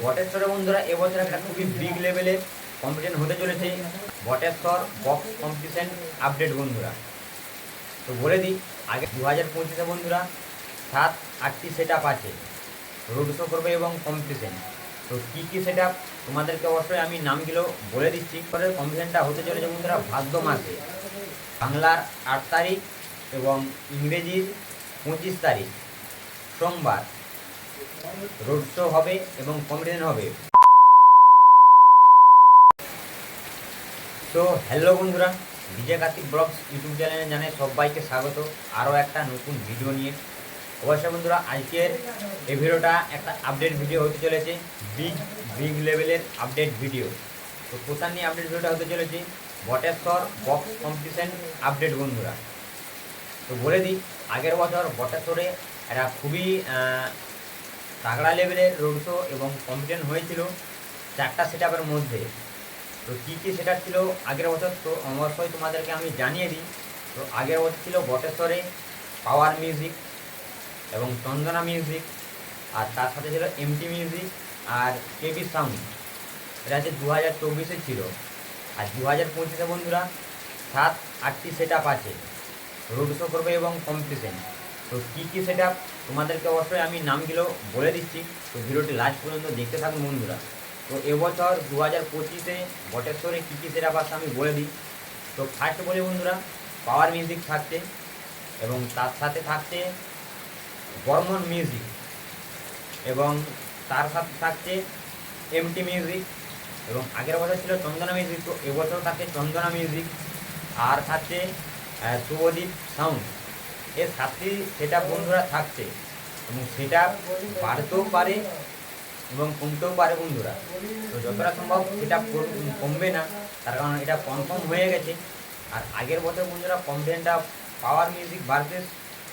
বটেশ্বরে বন্ধুরা এবছর একটা খুবই বিগ লেভেলের কম্পিটিশন হতে চলেছে। বটেশ্বর বক্স কম্পিটিশন আপডেট বন্ধুরা। তো বলে দিই, আগে 2025-এ বন্ধুরা 7-8টি সেট আপ আছে, রোড শো করবে এবং কম্পিটিশন। তো কী কী সেট আপ তোমাদেরকে অবশ্যই আমি নামগুলো বলে দিচ্ছি। পরের কম্পিটিশনটা হতে চলেছে বন্ধুরা ভাদ্র মাসে, বাংলার 8 তারিখ এবং ইংরেজির 25 তারিখ সোমবার রোড শো হবে এবং কম্পিটিশন হবে। তো হ্যালো বন্ধুরা, বিজয় কার্তিক ব্লগস ইউটিউব চ্যানেলে জানাই সবাইকে স্বাগত আরও একটা নতুন ভিডিও নিয়ে। অবশ্যই বন্ধুরা, আজকের এই ভিডিওটা একটা আপডেট ভিডিও হতে চলেছে, বিগ লেভেলের আপডেট ভিডিও। তো কোথায় নিয়ে আপডেট ভিডিওটা হতে চলেছে, বটেশ্বর বক্স কম্পিটিশন আপডেট বন্ধুরা। তো বলে দিই, আগের বছর বটেশ্বরে একটা খুবই তাগড়া লেভেলের রোড শো এবং কম্পিটিশন হয়েছিল 4টা সেট আপের মধ্যে। তো কী কী সেট আপ ছিল আগের বছর, তো অবশ্যই তোমাদেরকে আমি জানিয়ে দিই। তো আগের বছর ছিল বটেশ্বরে পাওয়ার মিউজিক এবং চন্দনা মিউজিক, আর তার সাথে ছিল এমটি মিউজিক আর কেবি সাউন্ড। এটা হচ্ছে 2024-এ ছিল। আর 2025-এ বন্ধুরা 7-8টি সেট আপ আছে, রোড শো করবে এবং কম্পিটিশন। তো কী কী সেট আপ তোমাদেরকে অবশ্যই আমি নামগুলো বলে দিচ্ছি। তো ভিডিওটি লাস্ট পর্যন্ত দেখতে থাকুন বন্ধুরা। তো এবছর 2025-এ বটেশ্বরে কী কী সেট আপ আছে আমি বলে দিই। তো ফার্স্ট বলি বন্ধুরা, পাওয়ার মিউজিক থাকছে এবং তার সাথে থাকছে বর্মন মিউজিক এবং তার সাথে থাকছে এমটি মিউজিক এবং আগের বছর ছিল চন্দনা মিউজিক। তো এবছর থাকছে চন্দনা মিউজিক আর থাকছে শুভদীপ সাউন্ড। এর 7টি সেট আপ বন্ধুরা থাকছে এবং সেটা বাড়তেও পারে এবং কমতেও পারে বন্ধুরা। তো যতটা সম্ভব এটা কমবে না, তার কারণ এটা কনফার্ম হয়ে গেছে। আর আগের বছর বন্ধুরা কম্পিটিশনটা পাওয়ার মিউজিক ভার্সেস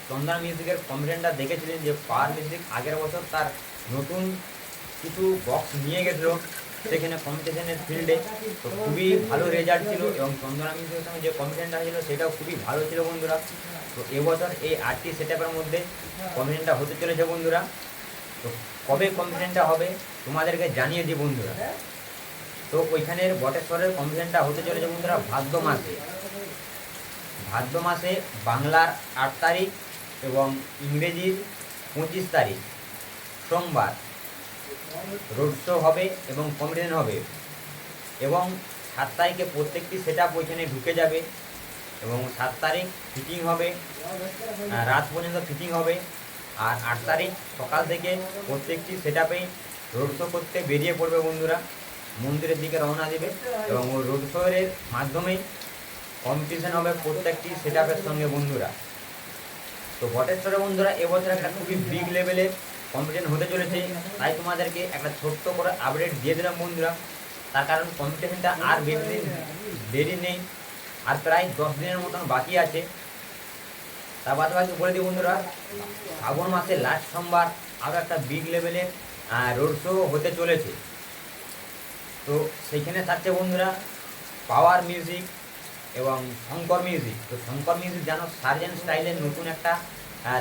চন্দনা মিউজিকের কম্পিটিশনটা দেখেছিলেন যে পাওয়ার মিউজিক আগের বছর তার নতুন কিছু বক্স নিয়ে গেছিলো সেখানে কম্পিটিশনের ফিল্ডে। তো খুবই ভালো রেজাল্ট ছিল এবং চন্দনা মিউজিকের সঙ্গে যে কম্পিটিশনটা ছিল সেটাও খুবই ভালো ছিল বন্ধুরা। তো এবছর এই 8টি সেট আপের মধ্যে কম্পিটিশনটা হতে চলেছে বন্ধুরা। তো কবে কম্পিটিশনটা হবে তোমাদেরকে জানিয়ে দিই বন্ধুরা। তো ওইখানের বটেশ্বরের কম্পিটিশনটা হতে চলেছে বন্ধুরা ভাদ্র মাসে বাংলার 8 তারিখ এবং ইংরেজির 25 তারিখ সোমবার রোড শো হবে এবং কম্পিটিশন হবে এবং 7 তারিখে প্রত্যেকটি সেট আপ ওইখানে ঢুকে যাবে এবং 7 তারিখ ফিটিং হবে, রাত পর্যন্ত ফিটিং হবে। আর 8 তারিখ সকাল থেকে প্রত্যেকটি সেট আপেই রোড শো করতে বেরিয়ে পড়বে বন্ধুরা, মন্দিরের দিকে রওনা দেবে এবং ওই রোড শোয়ের মাধ্যমেই কম্পিটিশন হবে প্রত্যেকটি সেট আপের সঙ্গে বন্ধুরা। তো বটেশ্বরে বন্ধুরা এবছর একটা খুবই বিগ লেভেলের কম্পিটিশন হতে চলেছে, তাই তোমাদেরকে একটা ছোট্ট করে আপডেট দিয়ে দিলাম বন্ধুরা। তার কারণ কম্পিটিশনটা আর বেশি দিন দেরি নেই, আর প্রায় 10 দিনের মতন বাকি আছে। তা বাদ বাকি বলে দিই বন্ধুরা, শ্রাবণ মাসের লাস্ট সোমবার আরও একটা বিগ লেভেলের রোড শো হতে চলেছে। তো সেইখানে থাকছে বন্ধুরা পাওয়ার মিউজিক এবং শঙ্কর মিউজিক। তো শঙ্কর মিউজিক জানো সার্জেন্ট স্টাইলের নতুন একটা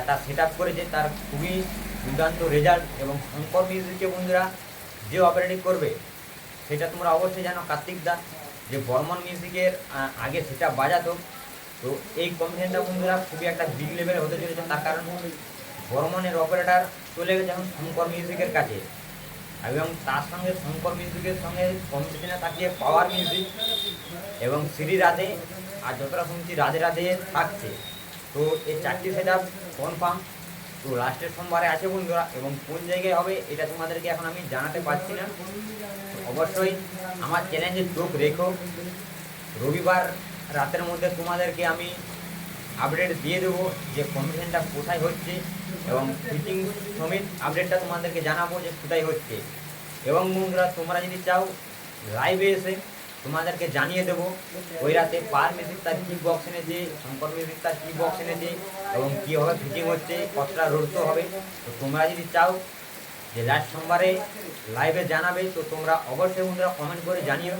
তার সেট আপ করেছে, তার খুবই দুর্দান্ত রেজাল্ট। এবং শঙ্কর মিউজিককে বন্ধুরা যে অপারেটিং করবে সেটা তোমরা অবশ্যই জানো কার্তিক দা, যে বর্মন মিউজিকের আগে সেটা বাজাতো। তো এই কম্পিটিশনটা বন্ধুরা খুবই একটা বিগ লেভেলে হতে চলেছে, তার কারণ বর্মনের অপারেটার চলে গেছে এখন শঙ্কর মিউজিকের কাছে এবং তার সঙ্গে শঙ্কর মিউজিকের সঙ্গে কম্পিটিশনে থাকছে পাওয়ার মিউজিক এবং শ্রী রাধে, আর যতটা শুনছি রাধে রাধে থাকছে। তো এই 4টি সেট আপ কনফার্ম। তো লাস্টের সোমবারে আছে বন্ধুরা এবং কোন জায়গায় হবে এটা তোমাদেরকে এখন আমি জানাতে পারছি না। অবশ্যই আমার চ্যালেঞ্জে চোখ রেখো, রবিবার রাতের মধ্যে তোমাদেরকে আমি আপডেট দিয়ে দেবো যে কম্পিটিশনটা কোথায় হচ্ছে এবং ফিটিং সমেত আপডেটটা তোমাদেরকে জানাবো যে কোথায় হচ্ছে। এবং বন্ধুরা তোমরা যদি চাও লাইভে এসে তোমাদেরকে জানিয়ে দেবো ওই রাতে পাওয়ার মিউজিক তার কী বক্স এনেছে, শঙ্কর মিউজিক তার কী বক্স এনেছে এবং কীভাবে ফিটিং হচ্ছে, কতটা রোড শো হবে। তো তোমরা যদি চাও যে লাস্ট সোমবারে লাইভে জানাবে, তো তোমরা অবশ্যই বন্ধুরা কমেন্ট করে জানিও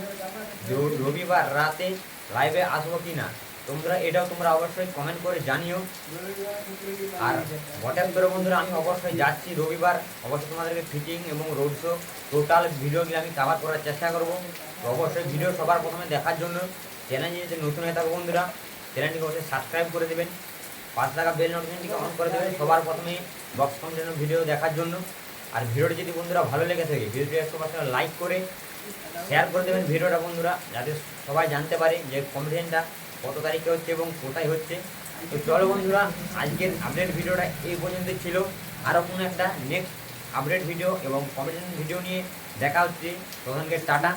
যে রবিবার রাতে লাইভে আসবো কি না। তোমরা এটাও তোমরা অবশ্যই কমেন্ট করে জানিও। আর হোয়াটসঅ্যাপ করে বন্ধুরা আমি অবশ্যই যাচ্ছি রবিবার, অবশ্যই তোমাদেরকে ফিটিং এবং রোড শো টোটাল ভিডিওগুলি আমি কভার করার চেষ্টা করব। তো অবশ্যই ভিডিও সবার প্রথমে দেখার জন্য চ্যানেল যদি নতুন হয়ে থাকো বন্ধুরা চ্যানেলটিকে অবশ্যই সাবস্ক্রাইব করে দেবেন, পাঁচ টাকা বেল নোটিফিকেশনটিকে অন করে দেবেন সবার প্রথমে বক্স কন্টেন্ট ভিডিও দেখার জন্য। আর ভিডিওটি যদি বন্ধুরা ভালো লেগে থাকে ভিডিওটি 100% লাইক করে শেয়ার করে দেবেন ভিডিওটা বন্ধুরা, যাতে সবাই জানতে পারে যে কম্পিটিশনটা কত তারিখে হচ্ছে এবং কোথায় হচ্ছে। তো চলো বন্ধুরা, আজকের আপডেট ভিডিওটা এই পর্যন্ত ছিল। আরও কোনো একটা নেক্সট আপডেট ভিডিও এবং কম্পিটিশন ভিডিও নিয়ে দেখা হচ্ছে। তখনকে টাটা।